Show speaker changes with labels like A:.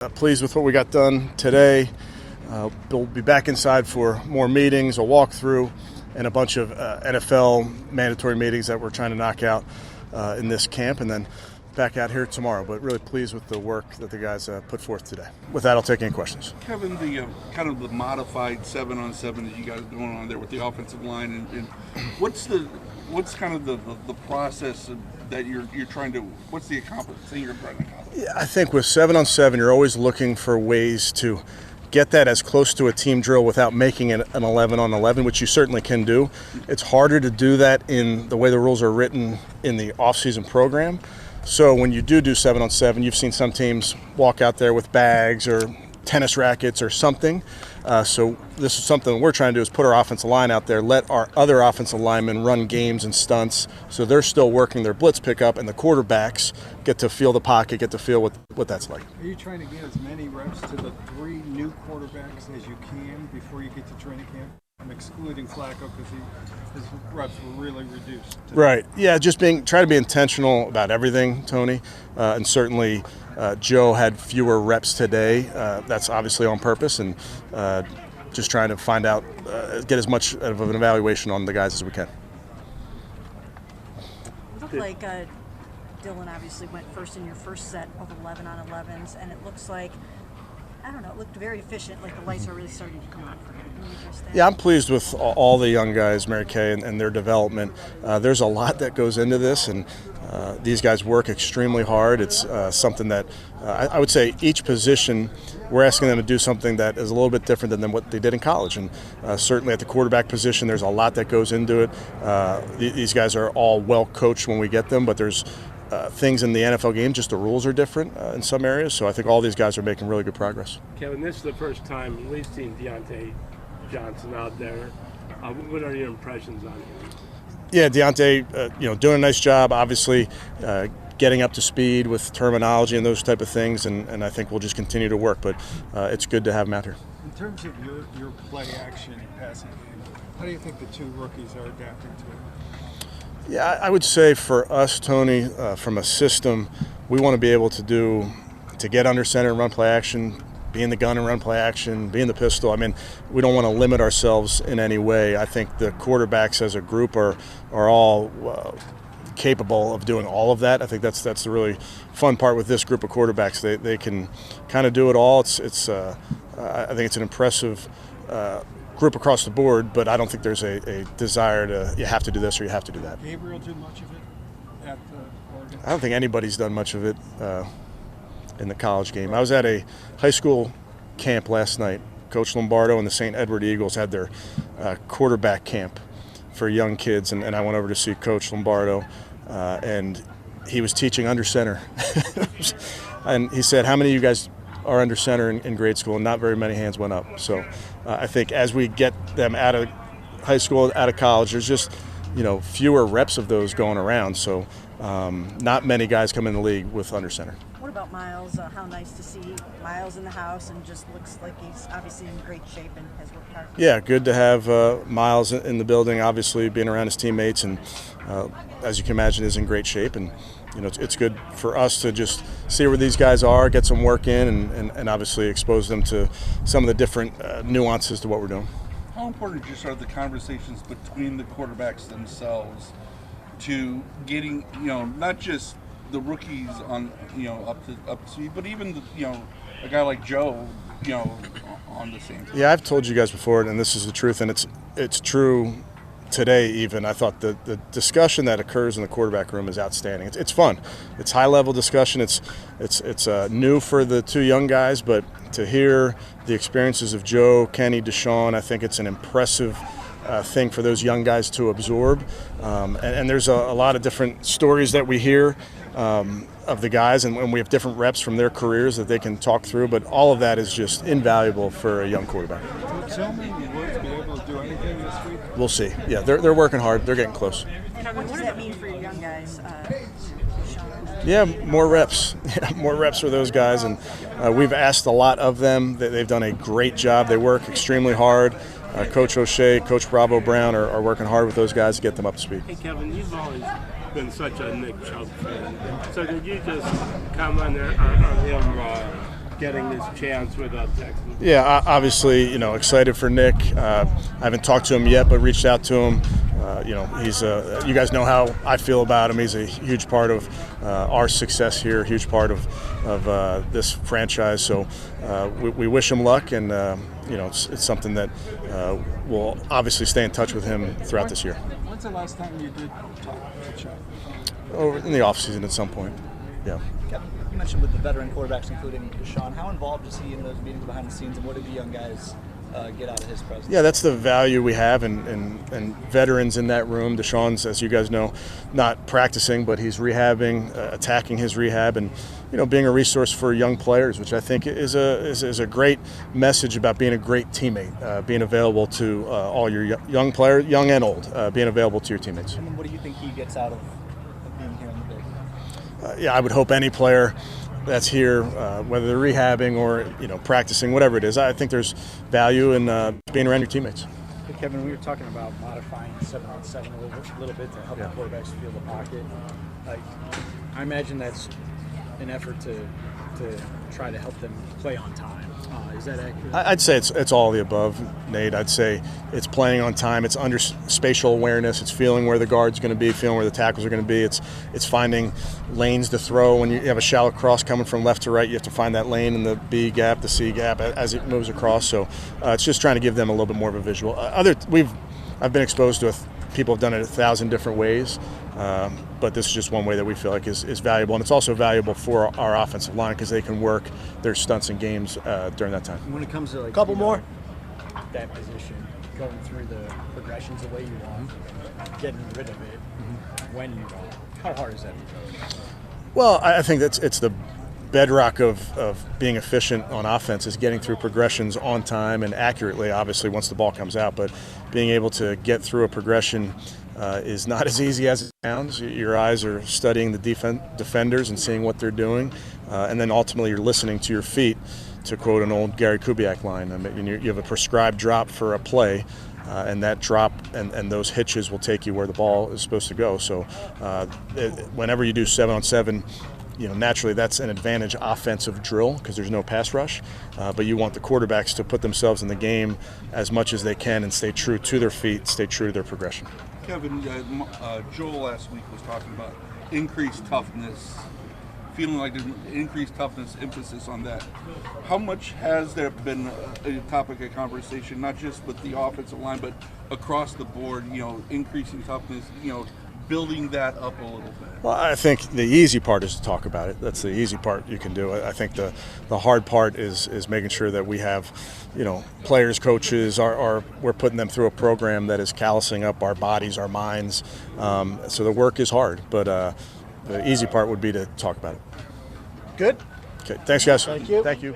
A: Pleased with what we got done today. We'll be back inside for more meetings, a walkthrough, and a bunch of NFL mandatory meetings that we're trying to knock out in this camp, and then back out here tomorrow. But really pleased with the work that the guys put forth today. With that, I'll take any questions.
B: Kevin, the kind of the modified 7-on-7 that you guys are going on there with the offensive line, and what's kind of the process that you're trying to, what's the thing you're trying to accomplish?
A: Yeah, I think with 7-on-7, you're always looking for ways to get that as close to a team drill without making it an 11-on-11, which you certainly can do. It's harder to do that in the way the rules are written in the off-season program. So when you do 7-on-7, you've seen some teams walk out there with bags or tennis rackets or something. So this is something we're trying to do, is put our offensive line out there, let our other offensive linemen run games and stunts, so they're still working their blitz pickup, and the quarterbacks get to feel the pocket, get to feel what that's like.
C: Are you trying to get as many reps to the 3 new quarterbacks as you can before you get to training camp? I'm excluding Flacco because his reps were really reduced.
A: Right. Yeah, just try to be intentional about everything, Tony. And certainly Joe had fewer reps today. That's obviously on purpose, and just trying to find out, get as much of an evaluation on the guys as we can.
D: It looked like Dylan obviously went first in your first set of 11-on-11s, and it looks like, I don't know, it looked very efficient, like the lights are really starting to come on for him. Can you address that?
A: Yeah, I'm pleased with all the young guys, Mary Kay, and their development. There's a lot that goes into this, and these guys work extremely hard. It's something that I would say each position, we're asking them to do something that is a little bit different than what they did in college. And certainly at the quarterback position, there's a lot that goes into it. These guys are all well coached when we get them, but there's things in the NFL game, just the rules are different in some areas. So I think all these guys are making really good progress.
E: Kevin, this is the first time we've seen Deontay Johnson out there. What are your impressions on him?
A: Yeah, Deontay, doing a nice job, obviously getting up to speed with terminology and those type of things, and I think we'll just continue to work. But it's good to have him out here.
C: In terms of your play action passing game, how do you think the 2 rookies are adapting to it?
A: Yeah, I would say for us, Tony, from a system, we want to be able to get under center and run play action, be in the gun and run play action, be in the pistol. I mean, we don't want to limit ourselves in any way. I think the quarterbacks as a group are all capable of doing all of that. I think that's the really fun part with this group of quarterbacks. They can kind of do it all. I think it's an impressive group across the board, but I don't think there's a desire to, you have to do this or you have to do that.
C: Gabriel did much of it at Oregon?
A: I don't think anybody's done much of it in the college game. I was at a high school camp last night. Coach Lombardo and the St. Edward Eagles had their quarterback camp for young kids, and I went over to see Coach Lombardo, and he was teaching under center. And he said, how many of you guys are under center in grade school? And not very many hands went up. So I think as we get them out of high school, out of college, there's just fewer reps of those going around. So not many guys come in the league with under center.
D: What about Miles? How nice to see Miles in the house, and just looks like he's obviously in great shape and has worked hard.
A: Yeah, good to have Miles in the building, obviously being around his teammates, and as you can imagine, is in great shape. And it's good for us to just see where these guys are, get some work in, and obviously expose them to some of the different nuances to what we're doing.
B: How important just are the conversations between the quarterbacks themselves to getting, not just the rookies on, up to speed, but even a guy like Joe, on the same time?
A: Yeah, I've told you guys before, and this is the truth, and it's true today even. I thought the discussion that occurs in the quarterback room is outstanding. It's fun. It's high-level discussion. It's new for the 2 young guys, but to hear the experiences of Joe, Kenny, Deshaun, I think it's an impressive thing for those young guys to absorb. And there's a lot of different stories that we hear of the guys, and we have different reps from their careers that they can talk through, but all of that is just invaluable for a young quarterback.
C: Tell me, will you be able to do anything this week?
A: We'll see. Yeah, they're working hard. They're getting close.
D: What does that mean for your young guys?
A: Yeah, more reps. Yeah, more reps for those guys, and we've asked a lot of them. They've done a great job. They work extremely hard. Coach O'Shea, Coach Bravo Brown are working hard with those guys to get them up to speed.
E: Hey, Kevin, you've always been such a Nick Chubb fan. So did you just comment on him getting this chance with Texas?
A: Yeah, obviously, excited for Nick. I haven't talked to him yet, but reached out to him. He's you guys know how I feel about him. He's a huge part of our success here, a huge part of this franchise. So we wish him luck, and it's something that we'll obviously stay in touch with him throughout this year.
C: When's the last time you did talk to Chuck?
A: Over in the offseason at some point. Yeah.
F: Kevin, you mentioned with the veteran quarterbacks, including Deshaun, how involved is he in those meetings behind the scenes, and what do the young guys get out of his presence?
A: Yeah, that's the value we have, and veterans in that room. Deshaun's, as you guys know, not practicing, but he's rehabbing, attacking his rehab, and being a resource for young players, which I think is a great message about being a great teammate, being available to all your young players, young and old, being available to your teammates.
F: And then what do you think he gets out of being here in the big?
A: Yeah, I would hope any player that's here, whether they're rehabbing or practicing, whatever it is, I think there's value in being around your teammates.
G: Hey Kevin, we were talking about modifying 7-on-7 a little bit to help the quarterbacks feel the pocket. I imagine that's an effort to try to help them play on time. Is that accurate?
A: I'd say it's all of the above, Nate. I'd say it's playing on time. It's under spatial awareness. It's feeling where the guard's going to be, feeling where the tackles are going to be. It's finding lanes to throw. When you have a shallow cross coming from left to right, you have to find that lane in the B gap, the C gap as it moves across. So it's just trying to give them a little bit more of a visual. I've been exposed to people have done it 1,000 different ways. But this is just one way that we feel like is valuable, and it's also valuable for our offensive line because they can work their stunts and games during that time.
G: When it comes to
F: Couple more.
G: that position, going through the progressions the way you want, getting rid of it when you want, how hard is that?
A: Well, I think it's the bedrock of being efficient on offense is getting through progressions on time and accurately, obviously, once the ball comes out. But being able to get through a progression is not as easy as it sounds. Your eyes are studying the defenders and seeing what they're doing. And then ultimately you're listening to your feet, to quote an old Gary Kubiak line. I mean, you have a prescribed drop for a play, and that drop and those hitches will take you where the ball is supposed to go. So whenever you do 7-on-7, naturally that's an advantage offensive drill because there's no pass rush, but you want the quarterbacks to put themselves in the game as much as they can and stay true to their feet, stay true to their progression.
B: Kevin, Joel last week was talking about increased toughness, feeling like there's increased toughness, emphasis on that. How much has there been a topic of conversation, not just with the offensive line, but across the board, increasing toughness, building that up a little bit?
A: Well, I think the easy part is to talk about it. That's the easy part you can do. I think the hard part is making sure that we have, players, coaches, we're putting them through a program that is callousing up our bodies, our minds. So the work is hard, but the easy part would be to talk about it.
F: Good.
A: Okay, thanks guys.
F: Thank you.
A: Thank you.